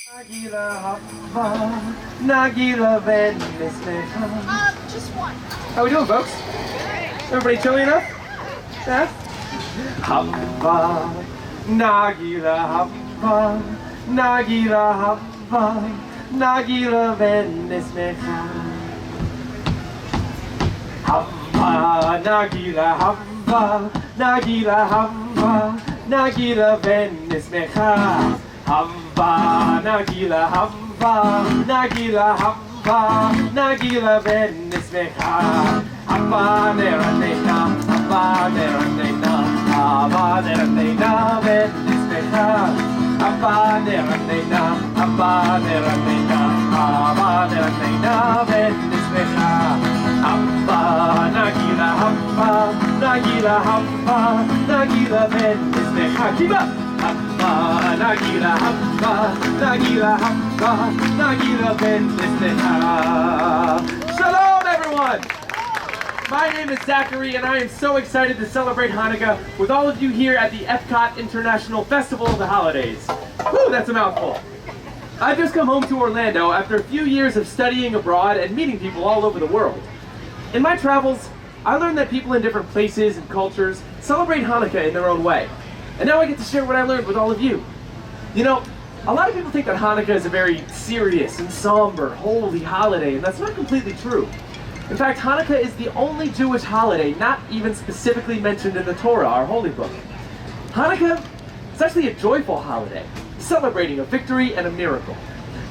Nagila hava, Nagila venismecha. Just one. How we doing, folks? Everybody chilly enough? Yeah? Hava, Nagila hava, Nagila hava, Nagila venismecha. Hava, Nagila hava, Nagila hava, Nagila venismecha. Hava, Nagila, Hava, Nagila, Hava, Nagila venismecha. Hava, neranena, Hava, neranena, Hava, neranena venismecha. Hava, neranena, Hava, neranena, Hava, neranena venismecha. Hava, Nagila, Hava, Nagila, Hava, Nagila venismecha. Keep up! Hava, Nagila, Hava, Nagila, Hava, Nagila venismecha. Shalom, everyone! My name is Zachary, and I am so excited to celebrate Hanukkah with all of you here at the Epcot International Festival of the Holidays. Whew, that's a mouthful. I've just come home to Orlando after a few years of studying abroad and meeting people all over the world. In my travels, I learned that people in different places and cultures celebrate Hanukkah in their own way. And now I get to share what I learned with all of you. You know, a lot of people think that Hanukkah is a very serious and somber, holy holiday, and that's not completely true. In fact, Hanukkah is the only Jewish holiday not even specifically mentioned in the Torah, our holy book. Hanukkah is actually a joyful holiday, celebrating a victory and a miracle.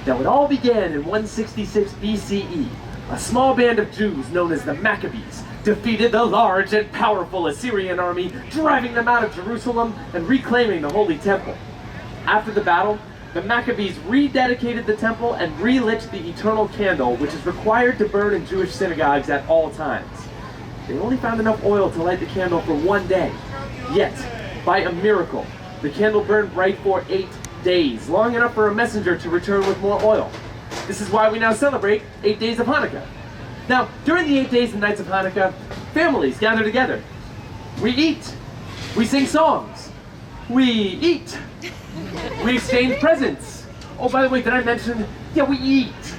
Now, it all began in 166 BCE. A small band of Jews known as the Maccabees defeated the large and powerful Assyrian army, driving them out of Jerusalem and reclaiming the Holy Temple. After the battle, the Maccabees rededicated the temple and relit the eternal candle, which is required to burn in Jewish synagogues at all times. They only found enough oil to light the candle for one day. Yet, by a miracle, the candle burned bright for 8 days, long enough for a messenger to return with more oil. This is why we now celebrate 8 days of Hanukkah. Now, during the 8 days and nights of Hanukkah, families gather together. We eat. We sing songs. We eat. We exchange presents. Oh, by the way, did I mention? Yeah, we eat.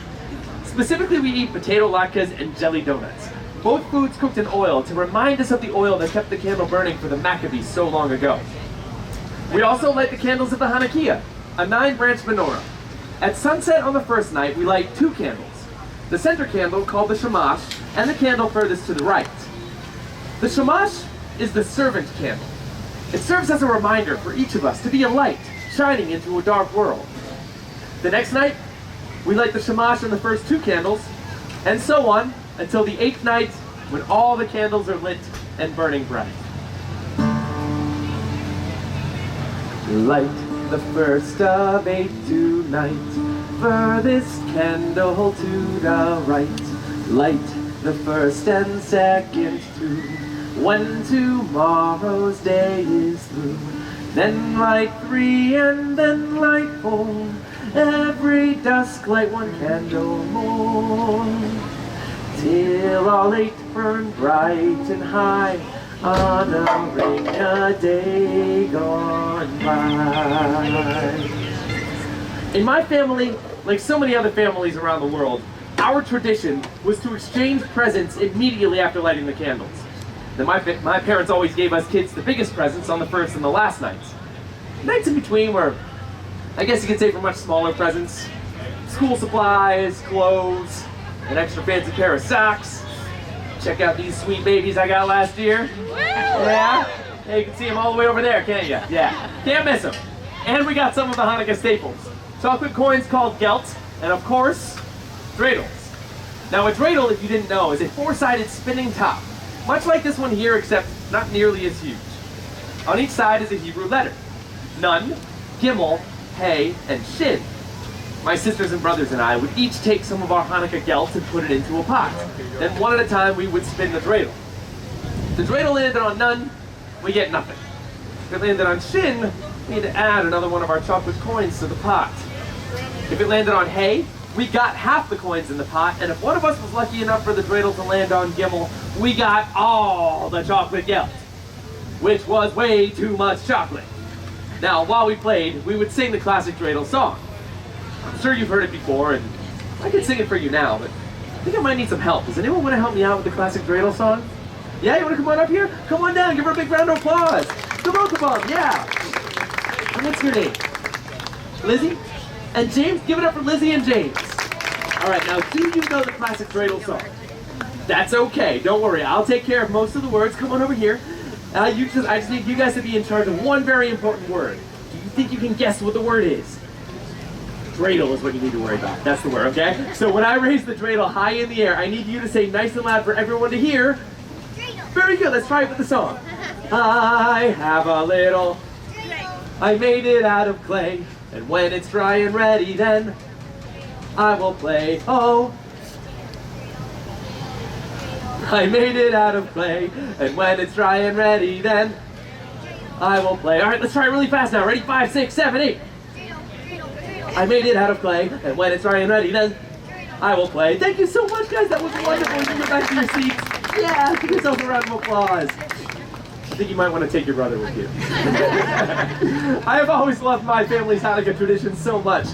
Specifically, we eat potato latkes and jelly donuts. Both foods cooked in oil to remind us of the oil that kept the candle burning for the Maccabees so long ago. We also light the candles of the Hanukkah, a 9-branch menorah. At sunset on the first night, we light 2 candles. The center candle, called the shamash, and the candle furthest to the right. The shamash is the servant candle. It serves as a reminder for each of us to be a light, shining into a dark world. The next night, we light the shamash and the first 2 candles, and so on until the 8th night, when all the candles are lit and burning bright. Light the first of 8 tonight, furthest candle to the right. Light the first and second too, when tomorrow's day is through. Then light 3 and then light 4, every dusk light 1 candle more, till all 8 burn bright and high, honoring a day gone by. In my family, like so many other families around the world, our tradition was to exchange presents immediately after lighting the candles. Then my parents always gave us kids the biggest presents on the first and the last nights. Nights in between were, I guess you could say, for much smaller presents. School supplies, clothes, an extra fancy pair of socks. Check out these sweet babies I got last year. Yeah? Yeah, you can see them all the way over there, can't you? Yeah. Can't miss them. And we got some of the Hanukkah staples. Chocolate coins called gelt, and of course, dreidels. Now a dreidel, if you didn't know, is a 4-sided spinning top. Much like this one here, except not nearly as huge. On each side is a Hebrew letter. Nun, Gimel, Hey, and Shin. My sisters and brothers and I would each take some of our Hanukkah gelt and put it into a pot. Then one at a time we would spin the dreidel. If the dreidel landed on Nun, we get nothing. If it landed on Shin, we had to add another one of our chocolate coins to the pot. If it landed on Hay, we got half the coins in the pot, and if one of us was lucky enough for the dreidel to land on Gimel, we got all the chocolate gelt, which was way too much chocolate. Now, while we played, we would sing the classic dreidel song. I'm sure you've heard it before, and I could sing it for you now, but I think I might need some help. Does anyone want to help me out with the classic dreidel song? Yeah, you want to come on up here? Come on down, give her a big round of applause. Come on, yeah. And what's your name? Lizzie? And James? Give it up for Lizzie and James. All right, now do you know the classic dreidel song? That's okay, don't worry. I'll take care of most of the words. Come on over here. I just need you guys to be in charge of one very important word. Do you think you can guess what the word is? Dreidel is what you need to worry about. That's the word, okay? So when I raise the dreidel high in the air, I need you to say nice and loud for everyone to hear. Dreidel. Very good, let's try it with the song. I have a little dreidel. I made it out of clay. And when it's dry and ready, then I will play. Oh, I made it out of clay. And when it's dry and ready, then I will play. All right, let's try it really fast now. Ready? 5, 6, 7, 8. I made it out of clay. And when it's dry and ready, then I will play. Thank you so much, guys. That was wonderful. You can get back to your seats. Yeah, give yourself a round of applause. I think you might want to take your brother with you. I have always loved my family's Hanukkah tradition so much.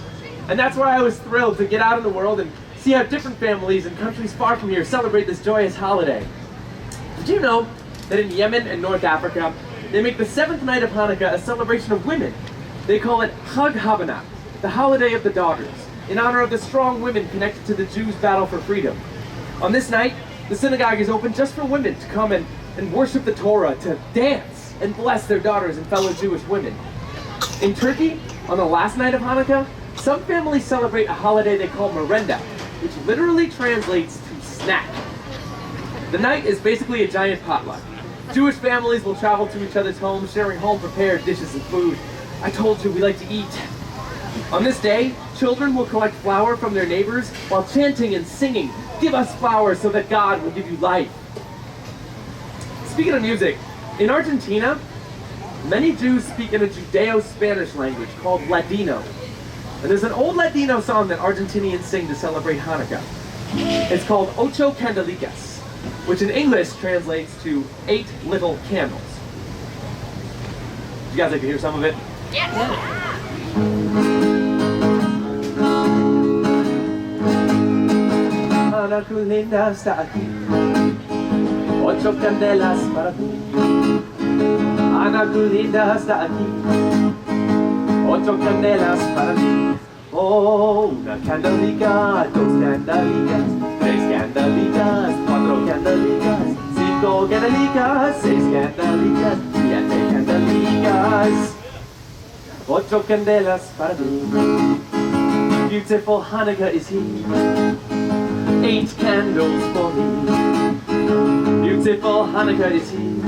And that's why I was thrilled to get out in the world and see how different families in countries far from here celebrate this joyous holiday. Did you know that in Yemen and North Africa, they make the 7th night of Hanukkah a celebration of women? They call it Chag HaBanat, the holiday of the daughters, in honor of the strong women connected to the Jews' battle for freedom. On this night, the synagogue is open just for women to come and worship the Torah, to dance and bless their daughters and fellow Jewish women. In Turkey, on the last night of Hanukkah, some families celebrate a holiday they call merenda, which literally translates to snack. The night is basically a giant potluck. Jewish families will travel to each other's homes, sharing home-prepared dishes and food. I told you we like to eat. On this day, children will collect flour from their neighbors while chanting and singing, "Give us flour so that God will give you life." Speaking of music, in Argentina, many Jews speak in a Judeo-Spanish language called Ladino. And there's an old Ladino song that Argentinians sing to celebrate Hanukkah. It's called Ocho Candelicas, which in English translates to 8 little candles. You guys like to hear some of it? Yeah. Hanukkah linda está aquí. 8 candelas para ti. Hanukkah linda está aquí. 8 candelas para ti. Oh, una candelica, 2 candelicas, 3 candelicas, 4 candelicas, 5 candelicas, 6 candelicas, 7 candelicas. 8 candelas para ti. Beautiful Hanukkah is here. 8 candles for me. Beautiful Hanukkah is here.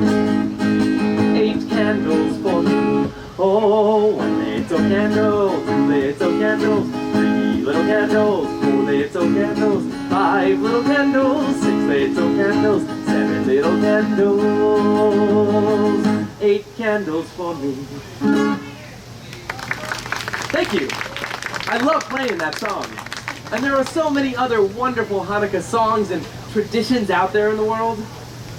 8 candles for me. Oh, 1 little candle, 2 little candles, 3 little candles, 4 little candles, 5 little candles, 6 little candles, 7 little candles, 8 candles for me. Thank you. I love playing that song. And there are so many other wonderful Hanukkah songs and traditions out there in the world.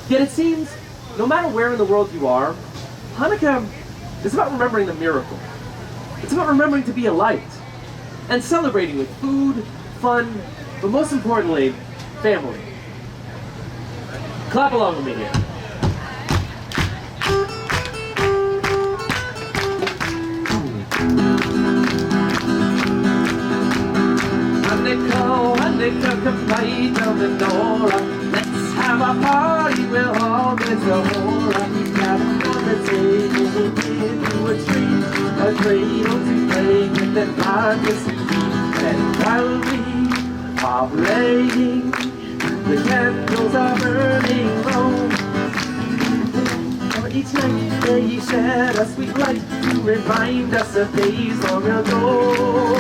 Yet it seems, no matter where in the world you are, Hanukkah is about remembering the miracle. It's about remembering to be a light and celebrating with food, fun, but most importantly, family. Clap along with me here. Hanukkah, kapaita menorah. Let's have a party, we'll all get the horror. Gather on the table, we'll give you a treat, a cradle to play with and darkness to keep. And while we are playing, the candles are burning low. For each night they shed a sweet light to remind us of days long ago.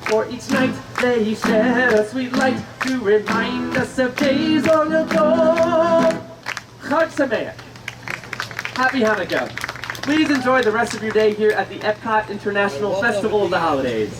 For each night they shed a sweet light to remind us of days long ago. Chag Sameach. Happy Hanukkah. Please enjoy the rest of your day here at the Epcot International Festival of the Holidays.